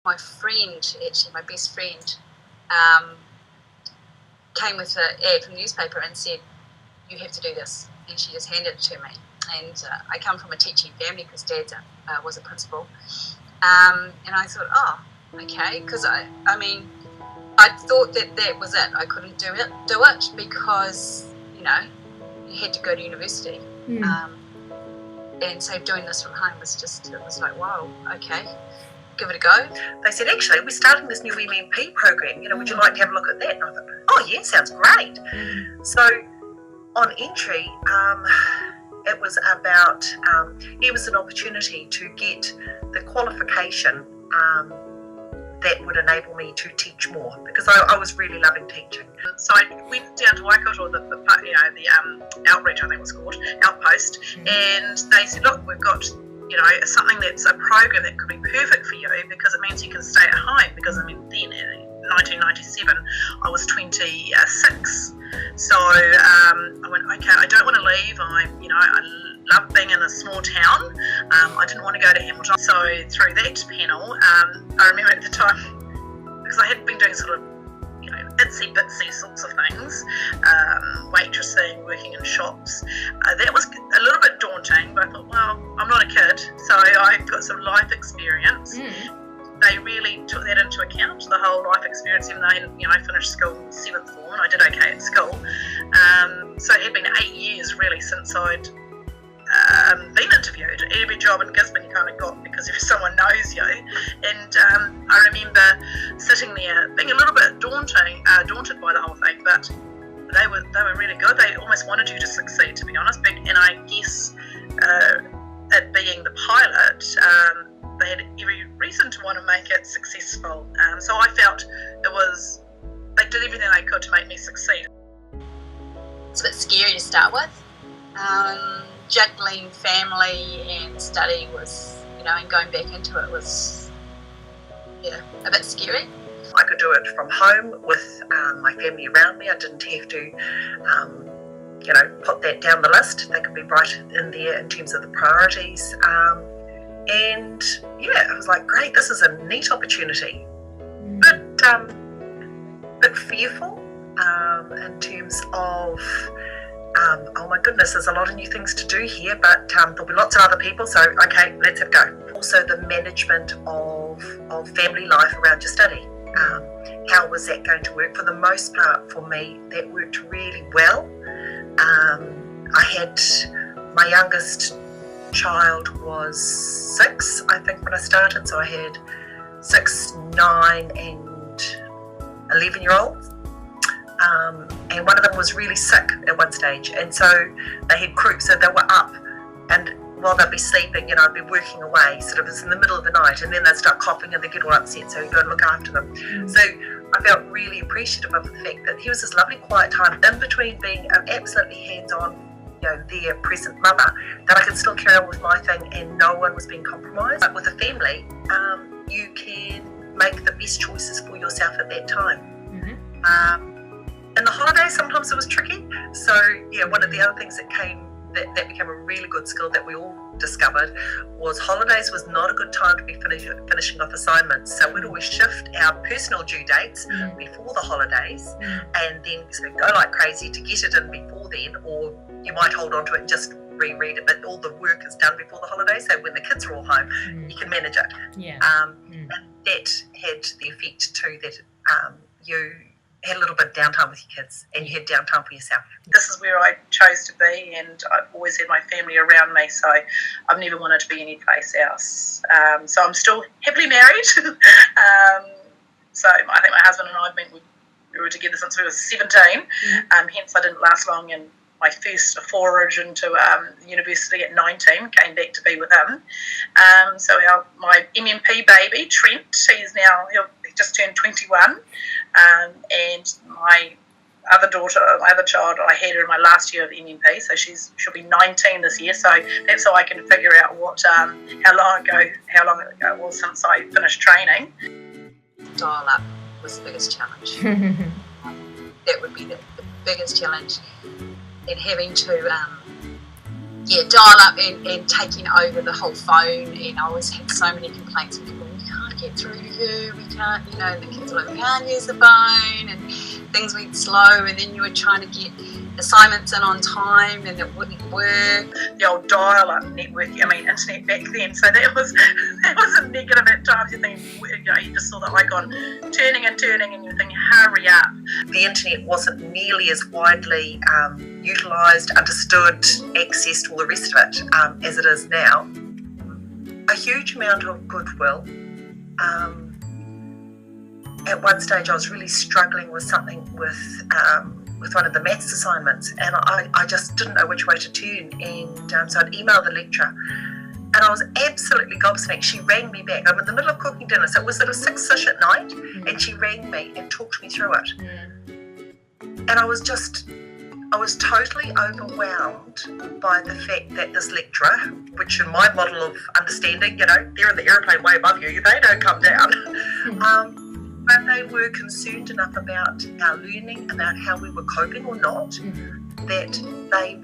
My friend, actually my best friend, came with an ad from the newspaper and said, you have to do this, and she just handed it to me. And I come from a teaching family because Dad was a principal, and I thought, oh, okay, because I thought that was it. I couldn't do it because you had to go to university, and so doing this from home was like, wow, okay, give it a go. They said, actually, we're starting this new MMP program, would you like to have a look at that? And I thought, oh yeah, sounds great. So on entry, it was about, it was an opportunity to get the qualification that would enable me to teach more, because I was really loving teaching. So I went down to Waikato, the outreach, I think it was called, outpost, and they said, look, we've got something that's a program that could be perfect for you, because it means you can stay at home, because then in 1997 I was 26, so I went, okay, I don't want to leave. I love being in a small town. I didn't want to go to Hamilton, so through that panel, I remember at the time, because I had been doing sort of itsy bitsy sorts of things, waitressing, working in shops. That was a little bit daunting, but I thought, well, I'm not a kid, so I've got some life experience. They really took that into account, the whole life experience, even though I finished school 7th form and I did okay at school. So it had been 8 years really since I'd been interviewed. Every job in Gisborne you kind of got because if someone knows you. And I remember sitting there being a little bit daunted by the whole thing, but they were really good. They almost wanted you to succeed, to be honest. And I guess it being the pilot, they had every reason to want to make it successful. So I felt they did everything they could to make me succeed. It's a bit scary to start with. Juggling family and study was, and going back into it was, a bit scary. I could do it from home with my family around me. I didn't have to, put that down the list. They could be right in there in terms of the priorities. And I was like, great, this is a neat opportunity. Bit fearful in terms of, oh my goodness, there's a lot of new things to do here, but there'll be lots of other people, so okay, let's have a go. Also the management of family life around your study. How was that going to work? For the most part, for me, that worked really well. I had my youngest child was 6, I think, when I started, so I had 6, 9 and 11-year-olds. And one of them was really sick at one stage, and so they had croup, so they were up, and while they'd be sleeping, I'd be working away, sort of, it's in the middle of the night, and then they'd start coughing and they'd get all upset, so you go and look after them. So I felt really appreciative of the fact that here was this lovely quiet time in between being an absolutely hands-on, their present mother, that I could still carry on with my thing and no one was being compromised. But with a family, you can make the best choices for yourself at that time. In the holidays, sometimes it was tricky. So, one of the other things that became a really good skill that we all discovered was holidays was not a good time to be finishing off assignments. So we'd always shift our personal due dates before the holidays and then go like crazy to get it in before then, or you might hold on to it and just reread it, but all the work is done before the holidays, so when the kids are all home, you can manage it. And that had the effect too that you had a little bit of downtime with your kids and you had downtime for yourself. This is where I chose to be, and I've always had my family around me, so I've never wanted to be any place else. So I'm still happily married. So I think my husband and I we were together since we were 17, hence I didn't last long in my first forage into university at 19, came back to be with him. So my MMP baby, Trent, he just turned 21, and my other daughter, my other child, I had her in my last year of MMP, so she'll be 19 this year. So that's how I can figure out how long ago it was since I finished training. Dial up was the biggest challenge. That would be the biggest challenge, and having to dial up and taking over the whole phone. And I always had so many complaints from people, we can't get through to you, we can't, the kids were like, we can't use the phone, and things went slow, and then you were trying to get assignments in on time and it wouldn't work. The old dial-up network, internet back then, so that was a negative at times. You think, you just saw the icon turning and you think, hurry up. The internet wasn't nearly as widely utilised, understood, accessed, all the rest of it as it is now. A huge amount of goodwill. At one stage I was really struggling with something with one of the maths assignments, and I just didn't know which way to turn, and so I'd emailed the lecturer, and I was absolutely gobsmacked. She rang me back. I'm in the middle of cooking dinner, so it was sort of 6-ish at night, and she rang me and talked me through it. And I was totally overwhelmed by the fact that this lecturer, which in my model of understanding, they're in the aeroplane way above you, they don't come down. But they were concerned enough about our learning, about how we were coping or not, that they'd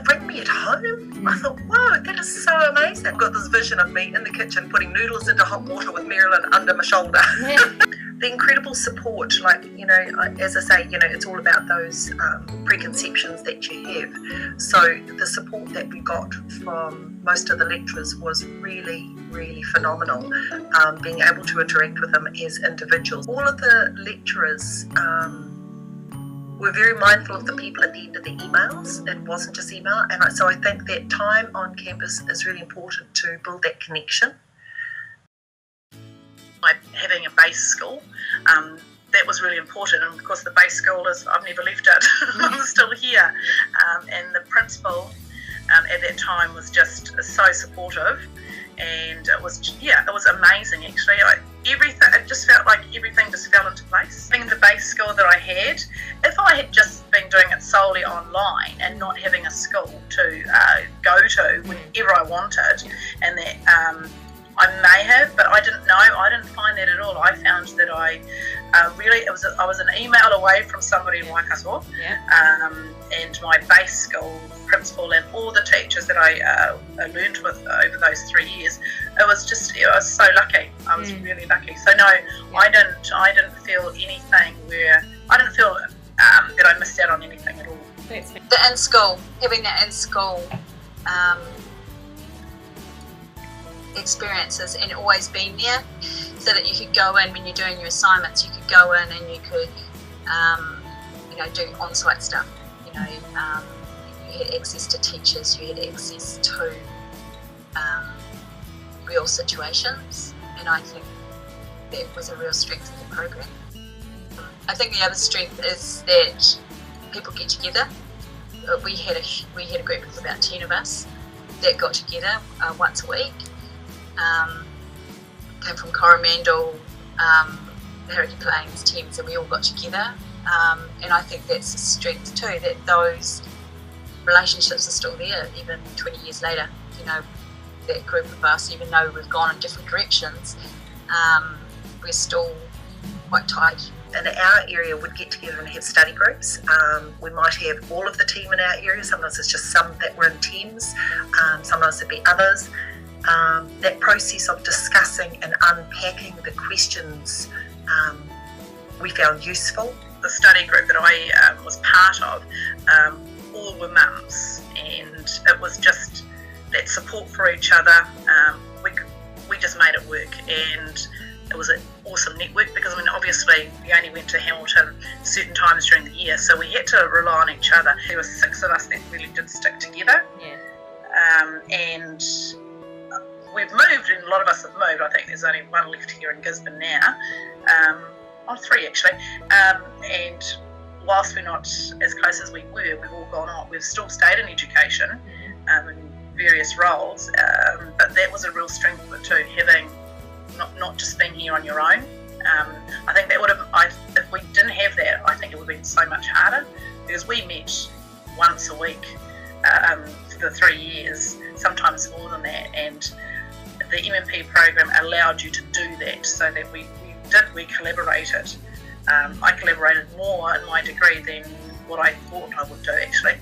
bring me at home. I thought, wow, that is so amazing. I've got this vision of me in the kitchen putting noodles into hot water with Marilyn under my shoulder. The incredible support, as I say, it's all about those preconceptions that you have. So the support that we got from most of the lecturers was really, really phenomenal, being able to interact with them as individuals. All of the lecturers were very mindful of the people at the end of the emails. It wasn't just email, and so I think that time on campus is really important to build that connection. Having a base school, that was really important, and because the base school I've never left it. I'm still here, and the principal at that time was just so supportive, and it was amazing actually. It just felt like everything just fell into place. Being the base school that I had, if I had just been doing it solely online and not having a school to go to whenever I wanted, and that I may have, but I didn't know. I didn't find that at all. I found that I was an email away from somebody in Waikato, and my base school principal and all the teachers that I learned with over those 3 years. I was so lucky. I was really lucky. So no, I didn't feel anything that I missed out on anything at all. Having the in-school experiences and always being there, so that you could go in when you're doing your assignments, you could go in and you could do on-site stuff. You had access to teachers, you had access to real situations, and I think that was a real strength of the program. I think the other strength is that people get together. We had a group of about 10 of us that got together once a week. Came from Coromandel, the Hauraki Plains teams, and we all got together. And I think that's a strength too, that those relationships are still there even 20 years later. That group of us, even though we've gone in different directions, we're still quite tight. In our area, we'd get together and have study groups. We might have all of the team in our area. Sometimes it's just some that were in teams. Sometimes it'd be others. That process of discussing and unpacking the questions we found useful. The study group that I was part of, all were mums, and it was just that support for each other. We just made it work, and it was an awesome network because obviously we only went to Hamilton certain times during the year, so we had to rely on each other. There were 6 of us that really did stick together, and we've moved, and a lot of us have moved. I think there's only 1 left here in Gisborne now. 3 actually. And whilst we're not as close as we were, we've all gone on. We've still stayed in education in various roles, but that was a real strength of it too, having not just being here on your own. I think that would have, if we didn't have that, I think it would have been so much harder, because we met once a week for the 3 years, sometimes more than that, and the MMP program allowed you to do that, so that we collaborated. I collaborated more in my degree than what I thought I would do actually.